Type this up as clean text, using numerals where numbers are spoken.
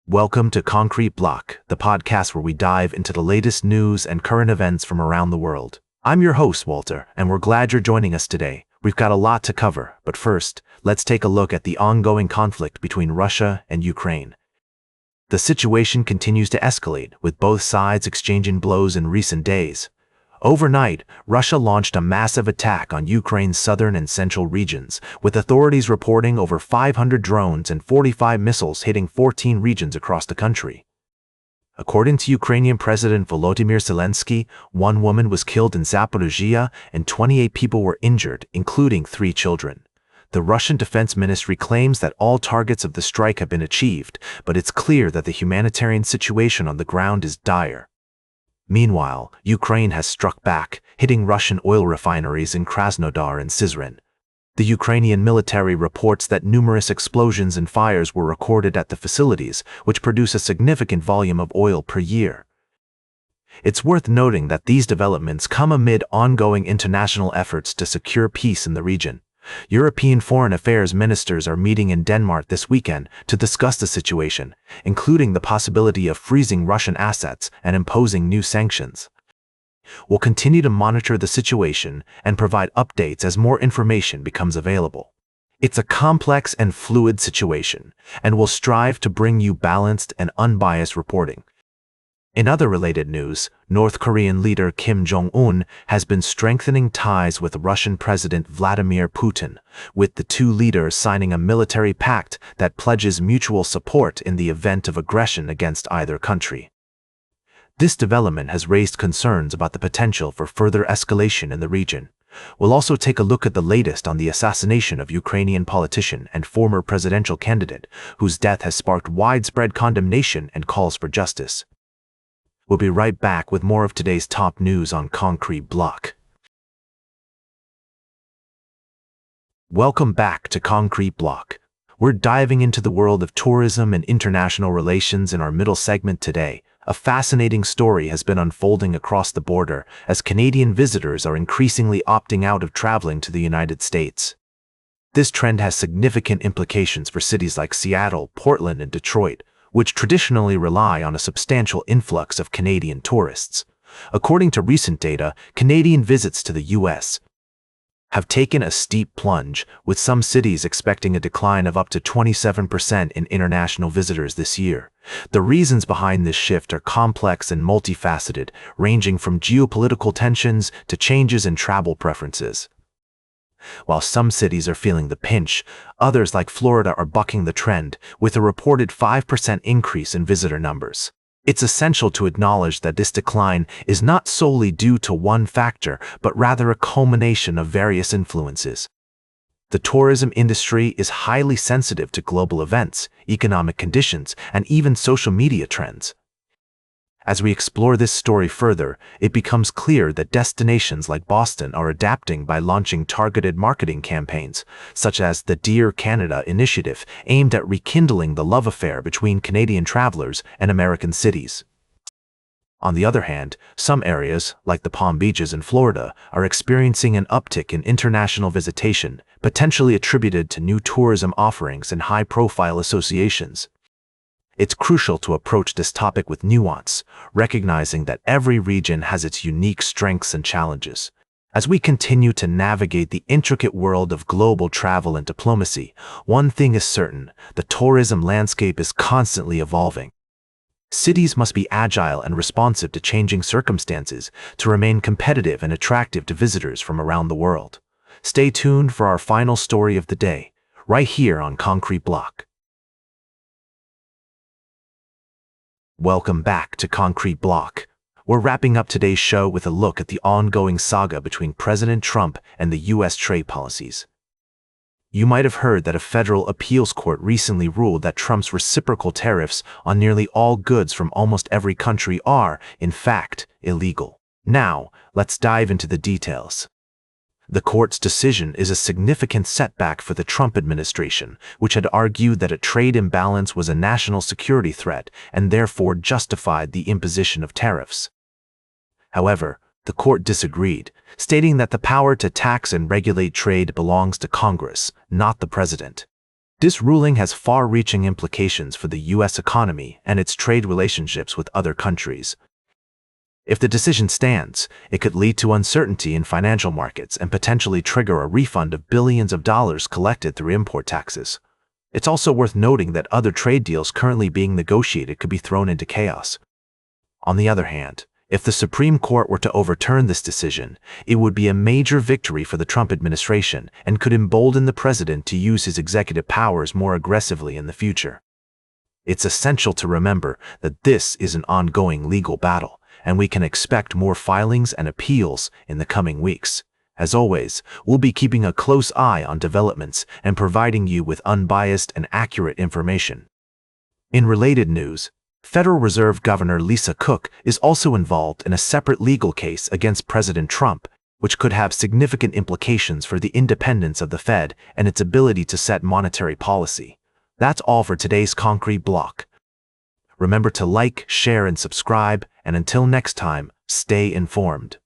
Welcome to Concrete Block, the podcast where we dive into the latest news and current events from around the world. I'm your host, Walter, and we're glad you're joining us today. We've got a lot to cover, but first, let's take a look at the ongoing conflict between Russia and Ukraine. The situation continues to escalate, with both sides exchanging blows in recent days. Overnight, Russia launched a massive attack on Ukraine's southern and central regions, with authorities reporting over 500 drones and 45 missiles hitting 14 regions across the country. According to Ukrainian President Volodymyr Zelensky, one woman was killed in Zaporizhzhia and 28 people were injured, including 3 children. The Russian Defense Ministry claims that all targets of the strike have been achieved, but it's clear that the humanitarian situation on the ground is dire. Meanwhile, Ukraine has struck back, hitting Russian oil refineries in Krasnodar and Syzran. The Ukrainian military reports that numerous explosions and fires were recorded at the facilities, which produce a significant volume of oil per year. It's worth noting that these developments come amid ongoing international efforts to secure peace in the region. European foreign affairs ministers are meeting in Denmark this weekend to discuss the situation, including the possibility of freezing Russian assets and imposing new sanctions. We'll continue to monitor the situation and provide updates as more information becomes available. It's a complex and fluid situation, and we'll strive to bring you balanced and unbiased reporting. In other related news, North Korean leader Kim Jong-un has been strengthening ties with Russian President Vladimir Putin, with the two leaders signing a military pact that pledges mutual support in the event of aggression against either country. This development has raised concerns about the potential for further escalation in the region. We'll also take a look at the latest on the assassination of Ukrainian politician and former presidential candidate, whose death has sparked widespread condemnation and calls for justice. We'll be right back with more of today's top news on Concrete Block. Welcome back to Concrete Block. We're diving into the world of tourism and international relations in our middle segment today. A fascinating story has been unfolding across the border as Canadian visitors are increasingly opting out of traveling to the United States. This trend has significant implications for cities like Seattle, Portland, and Detroit, which traditionally rely on a substantial influx of Canadian tourists. According to recent data, Canadian visits to the U.S. have taken a steep plunge, with some cities expecting a decline of up to 27% in international visitors this year. The reasons behind this shift are complex and multifaceted, ranging from geopolitical tensions to changes in travel preferences. While some cities are feeling the pinch, others like Florida are bucking the trend, with a reported 5% increase in visitor numbers. It's essential to acknowledge that this decline is not solely due to one factor, but rather a culmination of various influences. The tourism industry is highly sensitive to global events, economic conditions, and even social media trends. As we explore this story further, it becomes clear that destinations like Boston are adapting by launching targeted marketing campaigns, such as the Dear Canada initiative, aimed at rekindling the love affair between Canadian travelers and American cities. On the other hand, some areas, like the Palm Beaches in Florida, are experiencing an uptick in international visitation, potentially attributed to new tourism offerings and high-profile associations. It's crucial to approach this topic with nuance, recognizing that every region has its unique strengths and challenges. As we continue to navigate the intricate world of global travel and diplomacy, one thing is certain: the tourism landscape is constantly evolving. Cities must be agile and responsive to changing circumstances to remain competitive and attractive to visitors from around the world. Stay tuned for our final story of the day, right here on Concrete Block. Welcome back to Concrete Block. We're wrapping up today's show with a look at the ongoing saga between President Trump and the U.S. trade policies. You might have heard that a federal appeals court recently ruled that Trump's reciprocal tariffs on nearly all goods from almost every country are, in fact, illegal. Now, let's dive into the details. The court's decision is a significant setback for the Trump administration, which had argued that a trade imbalance was a national security threat and therefore justified the imposition of tariffs. However, the court disagreed, stating that the power to tax and regulate trade belongs to Congress, not the president. This ruling has far-reaching implications for the U.S. economy and its trade relationships with other countries. If the decision stands, it could lead to uncertainty in financial markets and potentially trigger a refund of billions of dollars collected through import taxes. It's also worth noting that other trade deals currently being negotiated could be thrown into chaos. On the other hand, if the Supreme Court were to overturn this decision, it would be a major victory for the Trump administration and could embolden the president to use his executive powers more aggressively in the future. It's essential to remember that this is an ongoing legal battle, and we can expect more filings and appeals in the coming weeks. As always, we'll be keeping a close eye on developments and providing you with unbiased and accurate information. In related news, Federal Reserve Governor Lisa Cook is also involved in a separate legal case against President Trump, which could have significant implications for the independence of the Fed and its ability to set monetary policy. That's all for today's Concrete Block. Remember to like, share, and subscribe, and until next time, stay informed.